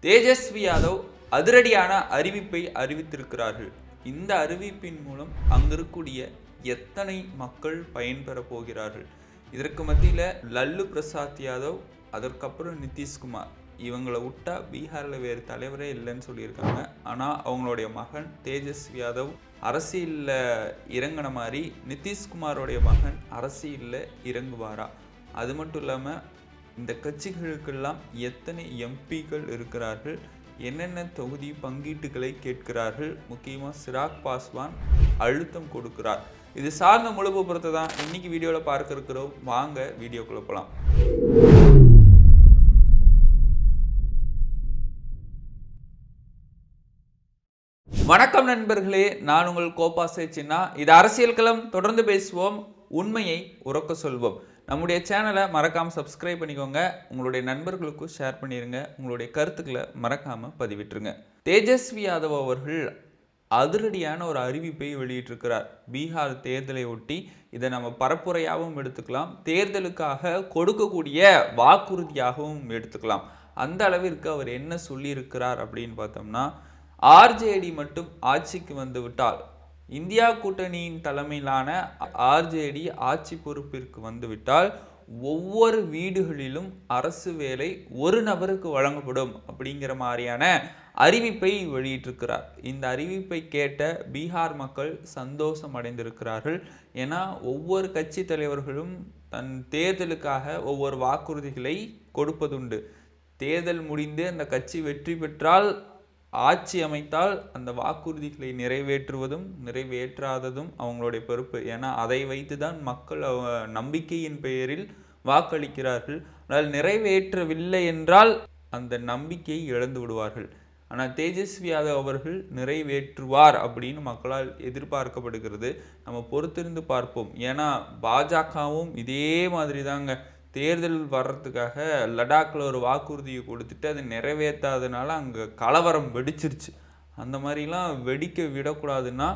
தேஜஸ்வி யாதவ் அதிரடியான அறிவிப்பை அறிவித்திருக்கிறார்கள். இந்த அறிவிப்பின் மூலம் அங்கிருக்கக்கூடிய எத்தனை மக்கள் பயன்பெற போகிறார்கள்? இதற்கு மத்தியில் லல்லு பிரசாத் யாதவ், அதற்கப்புறம் நிதிஷ்குமார், இவங்களை விட்டா பீகாரில் வேறு தலைவரே இல்லைன்னு சொல்லியிருக்காங்க. ஆனால் அவங்களுடைய மகன் தேஜஸ்வி யாதவ் அரசியலில் இறங்கின மாதிரி நிதிஷ்குமாரோடைய மகன் அரசியலில் இறங்குவாரா? அது மட்டும் இல்லாமல் இந்த கட்சிகளுக்கெல்லாம் எத்தனை எம்பிக்கள் இருக்கிறார்கள், என்னென்ன தொகுதி பங்கீட்டுகளை கேட்கிறார்கள், முக்கியமாக சிராக் பாஸ்வான் அழுத்தம் கொடுக்கிறார். இது சார்ந்த முழு விபரத்தை தான் இன்னைக்கு வீடியோவில் பார்க்க இருக்கிறோம். வாங்க வீடியோக்குள்ள போகலாம். வணக்கம் நண்பர்களே, நான் உங்கள் கோபாசே சின்னா. இது அரசியல் களம். தொடர்ந்து பேசுவோம், உண்மையை உறக்க சொல்வோம். நம்முடைய சேனலை மறக்காமல் சப்ஸ்கிரைப் பண்ணிக்கோங்க, உங்களுடைய நண்பர்களுக்கும் ஷேர் பண்ணிடுங்க, உங்களுடைய கருத்துக்களை மறக்காமல் பதிவிட்டுருங்க. தேஜஸ்வி யாதவ் அவர்கள் அதிரடியான ஒரு அறிவிப்பை வெளியிட்டிருக்கிறார். பீகார் தேர்தலை ஒட்டி இதை நம்ம பரப்புரையாகவும் எடுத்துக்கலாம், தேர்தலுக்காக கொடுக்கக்கூடிய வாக்குறுதியாகவும் எடுத்துக்கலாம். அந்த அளவிற்கு அவர் என்ன சொல்லியிருக்கிறார் அப்படின்னு பார்த்தோம்னா, ஆர்ஜேடி மட்டும் ஆட்சிக்கு வந்து விட்டால், இந்தியா கூட்டணியின் தலைமையிலான ஆர்ஜேடி ஆட்சி பொறுப்பிற்கு வந்துவிட்டால் ஒவ்வொரு வீடுகளிலும் அரசு வேலை ஒரு நபருக்கு வழங்கப்படும் அப்படிங்கிற மாதிரியான அறிவிப்பை வெளியிட்டிருக்கிறார். இந்த அறிவிப்பை கேட்ட பீகார் மக்கள் சந்தோஷம் அடைந்திருக்கிறார்கள். ஏன்னா ஒவ்வொரு கட்சி தலைவர்களும் தன் தேர்தலுக்காக ஒவ்வொரு வாக்குறுதிகளை கொடுப்பதுண்டு. தேர்தல் முடிந்து அந்த கட்சி வெற்றி பெற்றால், ஆட்சி அமைத்தால் அந்த வாக்குறுதிகளை நிறைவேற்றுவதும் நிறைவேற்றாததும் அவங்களுடைய பொறுப்பு. ஏன்னா அதை வைத்து தான் மக்கள் நம்பிக்கையின் பெயரில் வாக்களிக்கிறார்கள். ஆனால் நிறைவேற்றவில்லை என்றால் அந்த நம்பிக்கையை இழந்து விடுவார்கள். ஆனால் தேஜஸ்வி யாதவ் அவர்கள் நிறைவேற்றுவார் அப்படின்னு மக்களால் எதிர்பார்க்கப்படுகிறது. நம்ம பொறுத்திருந்து பார்ப்போம். ஏன்னா பாஜகவும் இதே மாதிரி தாங்க, தேர்தல் வர்றதுக்காக லடாக்கில் ஒரு வாக்குறுதியை கொடுத்துட்டு அதை நிறைவேற்றாதனால அங்கே கலவரம் வெடிச்சிருச்சு. அந்த மாதிரிலாம் வெடிக்க விடக்கூடாதுன்னா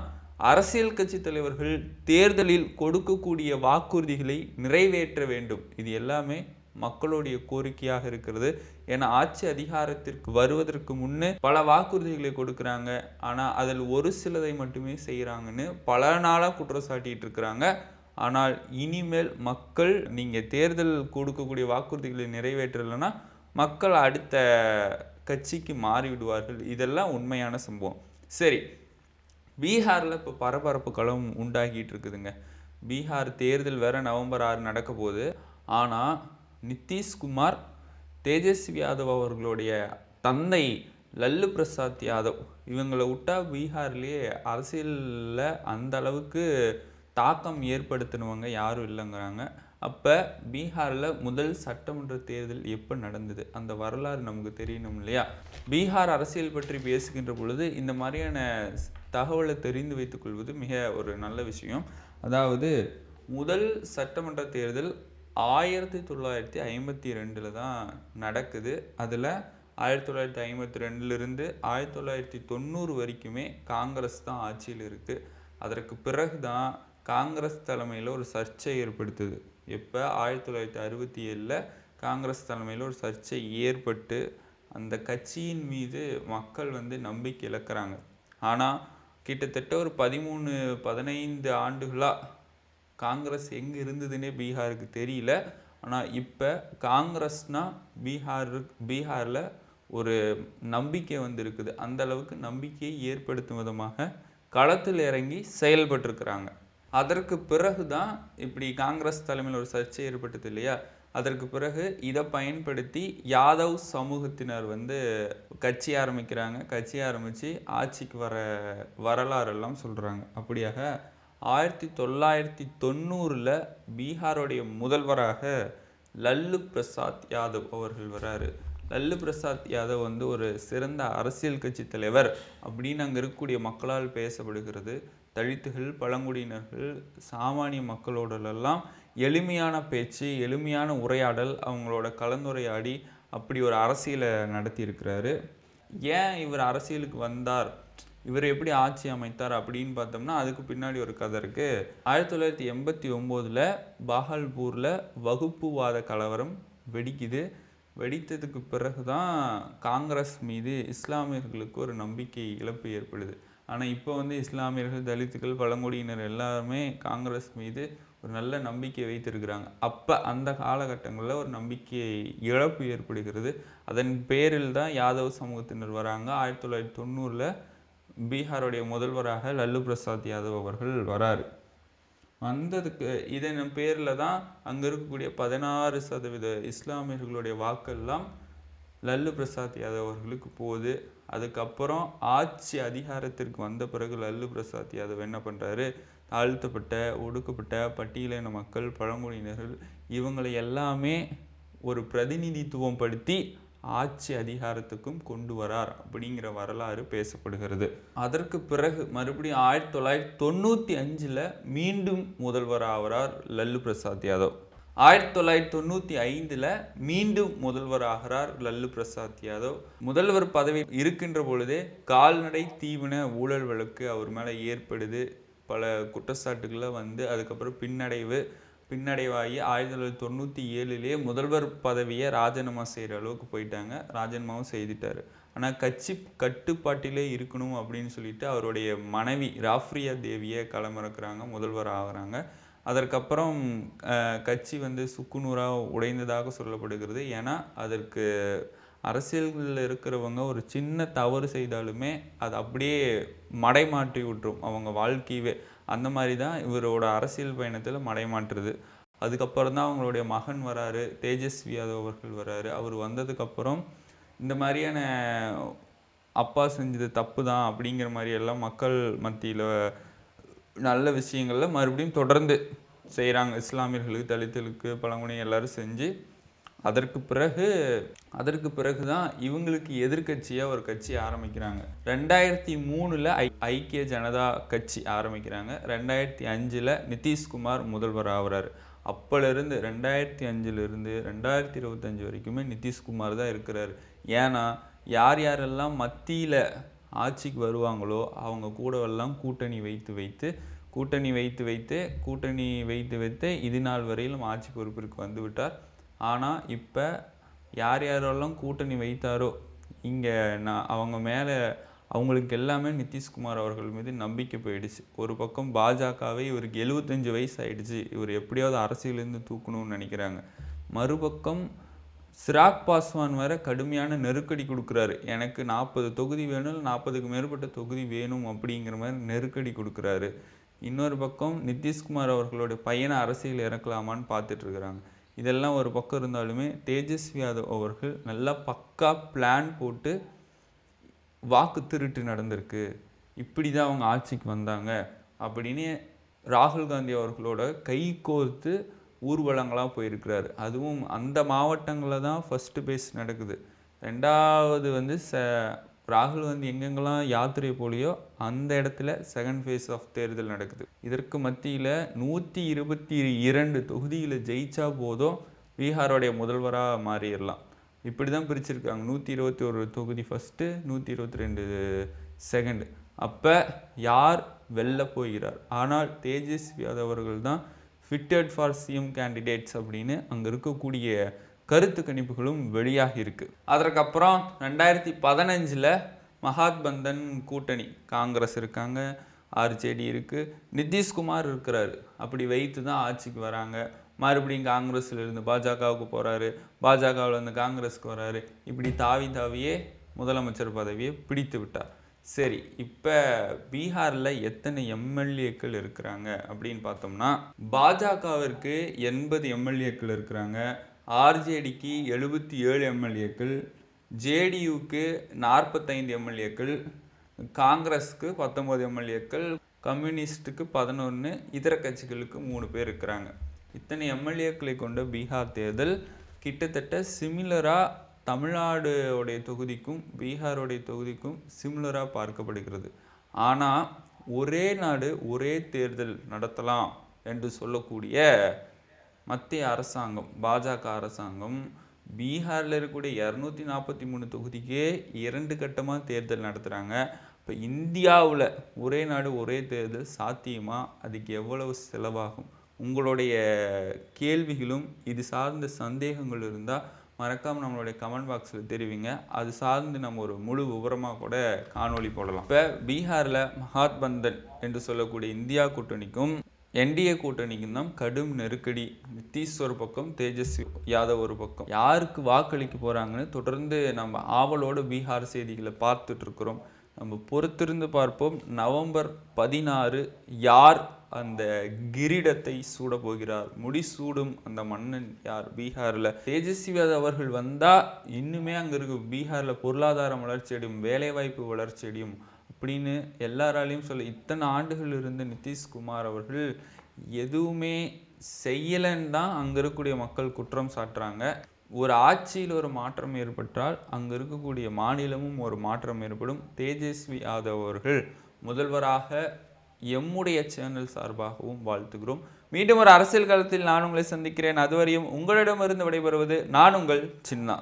அரசியல் கட்சி தலைவர்கள் தேர்தலில் கொடுக்கக்கூடிய வாக்குறுதிகளை நிறைவேற்ற வேண்டும். இது எல்லாமே மக்களுடைய கோரிக்கையாக இருக்கிறது. ஏன்னா ஆட்சி அதிகாரத்திற்கு வருவதற்கு முன்னே பல வாக்குறுதிகளை கொடுக்குறாங்க, ஆனால் அதில் ஒரு சிலதை மட்டுமே செய்கிறாங்கன்னு பல நாளாக குற்றம் சாட்டிட்டு இருக்கிறாங்க. ஆனால் இனிமேல் மக்கள் நீங்கள் தேர்தல் கொடுக்கக்கூடிய வாக்குறுதிகளை நிறைவேற்றலைன்னா மக்கள் அடுத்த கட்சிக்கு மாறிவிடுவார்கள். இதெல்லாம் உண்மையான சம்பவம். சரி, பீகாரில் இப்போ பரபரப்பு களம் உண்டாகிட்டு இருக்குதுங்க. பீகார் தேர்தல் வேற நவம்பர் 6 நடக்க போகுது. ஆனால் நிதிஷ்குமார், தேஜஸ்வி யாதவ் அவர்களுடைய தந்தை லல்லு பிரசாத் யாதவ், இவங்களை விட்டா பீகார்லேயே அரசியலில் அந்த அளவுக்கு தாக்கம் ஏற்படுத்தினவங்க யாரும் இல்லைங்கிறாங்க. அப்போ பீகாரில் முதல் சட்டமன்ற தேர்தல் எப்போ நடந்தது, அந்த வரலாறு நமக்கு தெரியணும் இல்லையா? பீகார் அரசியல் பற்றி பேசுகின்ற பொழுது இந்த மாதிரியான தகவலை தெரிந்து வைத்துக் கொள்வது மிக ஒரு நல்ல விஷயம். அதாவது முதல் சட்டமன்ற தேர்தல் 1952 தான் நடக்குது. அதில் 1952 1990 வரைக்குமே காங்கிரஸ் தான் ஆட்சியில் இருக்குது. அதற்கு பிறகு தான் காங்கிரஸ் தலைமையில் ஒரு சர்ச்சை ஏற்படுத்துது. எப்போ 1967 காங்கிரஸ் தலைமையில் ஒரு சர்ச்சை ஏற்பட்டு அந்த கட்சியின் மீது மக்கள் நம்பிக்கை இழக்கிறாங்க. ஆனால் கிட்டத்தட்ட ஒரு 13-15 ஆண்டுகளாக காங்கிரஸ் எங்கே இருந்ததுன்னே பீகாருக்கு தெரியல. ஆனால் இப்போ காங்கிரஸ்னால் பீகாரில் ஒரு நம்பிக்கை இருக்குது. அந்த அளவுக்கு நம்பிக்கையை ஏற்படுத்தும் விதமாக களத்தில் இறங்கி செயல்பட்டுருக்கிறாங்க. அதற்கு பிறகு தான் இப்படி காங்கிரஸ் தலைமையில் ஒரு சர்ச்சை ஏற்பட்டது இல்லையா? அதற்கு பிறகு இதை பயன்படுத்தி யாதவ் சமூகத்தினர் கட்சி ஆரம்பிக்கிறாங்க. கட்சி ஆரம்பித்து ஆட்சிக்கு வர வரலாறெல்லாம் சொல்கிறாங்க. அப்படியாக 1990 பீகாருடைய முதல்வராக லல்லு பிரசாத் யாதவ் அவர்கள் வராரு. லல்லு பிரசாத் யாதவ் ஒரு சிறந்த அரசியல் கட்சி தலைவர் அப்படின்னு அங்கே இருக்கக்கூடிய மக்களால் பேசப்படுகிறது. தலித்துகள், பழங்குடியினர்கள், சாமானிய மக்களோடலாம் எளிமையான பேச்சு, எளிமையான உரையாடல், அவங்களோட கலந்துரையாடி அப்படி ஒரு அரசியலை நடத்தி இருக்கிறாரு. ஏன் இவர் அரசியலுக்கு வந்தார், இவர் எப்படி ஆட்சி அமைத்தார் அப்படின்னு பார்த்தோம்னா அதுக்கு பின்னாடி ஒரு கதை இருக்குது. 1989 பாகல்பூரில் வகுப்புவாத கலவரம் வெடிக்குது. வெடித்ததுக்கு பிறகு தான் காங்கிரஸ் மீது இஸ்லாமியர்களுக்கு ஒரு நம்பிக்கை இழப்பு ஏற்படுது. ஆனால் இப்போ வந்து இஸ்லாமியர்கள், தலித்துகள், பழங்குடியினர் எல்லாருமே காங்கிரஸ் மீது ஒரு நல்ல நம்பிக்கை வைத்திருக்கிறாங்க. அப்போ அந்த காலகட்டங்களில் ஒரு நம்பிக்கை இழப்பு ஏற்படுகிறது. அதன் பேரில் தான் யாதவ் சமூகத்தினர் வராங்க. 1990 பீகாருடைய முதல்வராக லல்லு பிரசாத் யாதவ் அவர்கள் வராரு. வந்ததுக்கு இதன் பேரில் தான் அங்கே இருக்கக்கூடிய 16% இஸ்லாமியர்களுடைய வாக்கெல்லாம் லல்லு பிரசாத் யாதவ் அவர்களுக்கு போகுது. அதுக்கப்புறம் ஆட்சி அதிகாரத்திற்கு வந்த பிறகு லல்லு பிரசாத் யாதவ் என்ன பண்ணுறாரு, தாழ்த்தப்பட்ட, ஒடுக்கப்பட்ட, பட்டியலின மக்கள், பழங்குடியினர்கள் இவங்களை எல்லாமே ஒரு பிரதிநிதித்துவம் படுத்தி ஆட்சி அதிகாரத்துக்கும் கொண்டு வரார் அப்படிங்கிற வரலாறு பேசப்படுகிறது. அதற்கு பிறகு மறுபடியும் 1995 மீண்டும் முதல்வர் ஆகிறார் லல்லு பிரசாத் யாதவ். 1995 மீண்டும் முதல்வர் ஆகிறார் லல்லு பிரசாத் யாதவ். முதல்வர் பதவி இருக்கின்ற பொழுதே கால்நடை தீவன ஊழல் வழக்கு அவர் மேலே ஏற்படுது. பல குற்றச்சாட்டுகளை வந்து அதுக்கப்புறம் பின்னடைவாகி 1997 முதல்வர் பதவியை ராஜினாமா செய்கிற அளவுக்கு போயிட்டாங்க. ராஜினாமாவும் செய்துட்டார். ஆனால் கட்சி கட்டுப்பாட்டிலே இருக்கணும் அப்படின்னு சொல்லிட்டு அவருடைய மனைவி ராஃப்ரியா தேவியை களமிறக்குறாங்க, முதல்வர் ஆகிறாங்க. அதற்கப்புறம் கட்சி வந்து சுக்குநூறாக உடைந்ததாக சொல்லப்படுகிறது. ஏன்னா அதற்கு அரசியல்களில் இருக்கிறவங்க ஒரு சின்ன தவறு செய்தாலுமே அது அப்படியே மடைமாற்றி விட்டுரும் அவங்க வாழ்க்கையவே. அந்த மாதிரி தான் இவரோட அரசியல் பயணத்தில் மடைமாற்றுது. அதுக்கப்புறம் தான் அவங்களுடைய மகன் வராரு, தேஜஸ்வி யாதவ் அவர்கள் வராரு. அவர் வந்ததுக்கப்புறம் இந்த மாதிரியான அப்பா செஞ்சது தப்பு தான் அப்படிங்கிற மாதிரி எல்லாம் மக்கள் மத்தியில் நல்ல விஷயங்களில் மறுபடியும் தொடர்ந்து செய்கிறாங்க. இஸ்லாமியர்களுக்கு, தலித்துகளுக்கு, பழங்குடி எல்லாரும் செஞ்சு அதற்கு பிறகு தான் இவங்களுக்கு எதிர்கட்சியாக ஒரு கட்சி ஆரம்பிக்கிறாங்க. 2003 ஐக்கிய ஜனதா கட்சி ஆரம்பிக்கிறாங்க. 2005 நிதிஷ்குமார் முதல்வர் ஆகிறார். அப்போலேருந்து 2005 2025 வரைக்குமே நிதிஷ்குமார் தான் இருக்கிறார். ஏன்னா யாரெல்லாம் மத்தியில் ஆட்சிக்கு வருவாங்களோ அவங்க கூடவெல்லாம் கூட்டணி வைத்து இது நாள் வரையிலும் ஆட்சி பொறுப்பிற்கு வந்து விட்டார். ஆனால் இப்போ யாரெல்லாம் கூட்டணி வைத்தாரோ இங்கே அவங்க மேலே அவங்களுக்கு எல்லாமே நிதிஷ்குமார் அவர்கள் மீது நம்பிக்கை போயிடுச்சு. ஒரு பக்கம் பாஜகவை இவருக்கு 75 வயசு ஆயிடுச்சு, இவர் எப்படியாவது அரசியலேருந்து தூக்கணும்னு நினைக்கிறாங்க. மறுபக்கம் சிராக் பாஸ்வான் வேற கடுமையான நெருக்கடி கொடுக்குறாரு. எனக்கு 40 தொகுதி வேணும், 40க்கு மேற்பட்ட தொகுதி வேணும் அப்படிங்கிற மாதிரி நெருக்கடி கொடுக்குறாரு. இன்னொரு பக்கம் நிதிஷ்குமார் அவர்களுடைய பையனை அரசியல் இறக்கலாமான்னு பார்த்துட்டு இருக்கிறாங்க. இதெல்லாம் ஒரு பக்கம் இருந்தாலுமே தேஜஸ்வி யாதவ் அவர்கள் நல்லா பக்கா பிளான் போட்டு வாக்கு திருட்டு நடந்திருக்கு, இப்படி தான் அவங்க ஆட்சிக்கு வந்தாங்க அப்படின்னு ராகுல் காந்தி அவர்களோட கை கோர்த்து ஊர்வலங்களாக போயிருக்கிறாரு. அதுவும் அந்த மாவட்டங்களில் தான் ஃபஸ்ட்டு பேஸ் நடக்குது. ரெண்டாவது வந்து ராகுல் காந்தி எங்கெங்கெல்லாம் யாத்திரை போலியோ அந்த இடத்துல செகண்ட் ஃபேஸ் ஆஃப் தேர்தல் நடக்குது. இதற்கு மத்தியில் 122 தொகுதியில் ஜெயிச்சா போதும் பீகாரோடைய முதல்வராக மாறிடலாம். இப்படி தான் பிரிச்சிருக்காங்க. 121 தொகுதி ஃபஸ்ட்டு, 122 செகண்டு. அப்போ யார் வெளில போகிறார்? ஆனால் தேஜஸ்வி யாதவ் அவர்கள் தான் ஃபிட்டட் ஃபார் சிஎம் கேண்டிடேட்ஸ் அப்படின்னு அங்கே இருக்கக்கூடிய கருத்து கணிப்புகளும் வெளியாகி இருக்கு. அதற்கப்புறம் 2015 மகாத்பந்தன் கூட்டணி, காங்கிரஸ் இருக்காங்க, ஆர்ஜேடி இருக்குது, நிதிஷ்குமார் இருக்கிறாரு. அப்படி வைத்து தான் ஆட்சிக்கு வராங்க. மறுபடியும் காங்கிரஸில் இருந்து பாஜகவுக்கு போகிறாரு, பாஜகவில் இருந்து காங்கிரஸுக்கு வராரு. இப்படி தாவியே முதலமைச்சர் பதவியை பிடித்து விட்டார். சரி, இப்போ பீகாரில் எத்தனை எம்எல்ஏக்கள் இருக்கிறாங்க அப்படின்னு பார்த்தோம்னா பாஜகவிற்கு 80 எம்எல்ஏக்கள் இருக்கிறாங்க, ஆர்ஜேடிக்கு 77 எம்எல்ஏக்கள், ஜேடியுக்கு 45 எம்எல்ஏக்கள், காங்கிரஸுக்கு 19 எம்எல்ஏக்கள், கம்யூனிஸ்ட்டுக்கு 11, இதர கட்சிகளுக்கு 3 பேர் இருக்கிறாங்க. இத்தனை எம்எல்ஏக்களை கொண்ட பீகார் தேர்தல் கிட்டத்தட்ட சிமிலராக தமிழ்நாடுடைய தொகுதிக்கும் பீகாருடைய தொகுதிக்கும் சிமிலராக பார்க்கப்படுகிறது. ஆனால் ஒரே நாடு ஒரே தேர்தல் நடத்தலாம் என்று சொல்லக்கூடிய மத்திய அரசாங்கம், பாஜக அரசாங்கம் பீகாரில் இருக்கக்கூடிய 243 தொகுதிக்கே 2 கட்டமாக தேர்தல் நடத்துகிறாங்க. இப்போ இந்தியாவில் ஒரே நாடு ஒரே தேர்தல் சாத்தியமா? அதுக்கு எவ்வளவு செலவாகும்? உங்களுடைய கேள்விகளும் இது சார்ந்த சந்தேகங்கள் இருந்தால் மறக்காமல் நம்மளுடைய கமெண்ட் பாக்ஸில் தெரிவிங்க. அது சார்ந்து நம்ம ஒரு முழு விவரமாக கூட காணொளி போடலாம். இப்போ பீகாரில் மகாத்பந்தன் என்று சொல்லக்கூடிய இந்தியா கூட்டணிக்கும் என்டிஏ கூட்டணிக்கும் தான் கடும் நெருக்கடி. நிதிஷ் ஒரு பக்கம், தேஜஸ்வி யாதவ் ஒரு பக்கம். யாருக்கு வாக்களிக்க போகிறாங்கன்னு தொடர்ந்து நம்ம ஆவலோடு பீகார் செய்திகளை பார்த்துட்டு இருக்கிறோம். நம்ம பொறுத்திருந்து பார்ப்போம். நவம்பர் 16 யார் அந்த கிரீடத்தை சூட போகிறார், முடிசூடும் அந்த மன்னன் யார்? பீகாரில் தேஜஸ்வி யாதவ் அவர்கள் வந்தால் இன்னுமே அங்கே இருக்க பீகாரில் பொருளாதாரம் வளர்ச்சி அடையும், வேலைவாய்ப்பு வளர்ச்சி அடையும் அப்படின்னு எல்லாராலையும் சொல்ல. இத்தனை ஆண்டுகள் இருந்த நிதிஷ்குமார் அவர்கள் எதுவுமே செய்யலைன்னு தான் அங்கே இருக்கக்கூடிய மக்கள் குற்றம் சாட்டுறாங்க. ஒரு ஆட்சியில் ஒரு மாற்றம் ஏற்பட்டால் அங்கே இருக்கக்கூடிய மாநிலமும் ஒரு மாற்றம் ஏற்படும். தேஜஸ்வி யாதவ் அவர்கள் முதல்வராக எம்முடைய சேனல் சார்பாகவும் வாழ்த்துகிறோம். மீண்டும் ஒரு அரசியல் காலத்தில் நான் உங்களை சந்திக்கிறேன். அதுவரையும் உங்களிடமிருந்து விடைபெறுவது நான் உங்கள் சின்னா.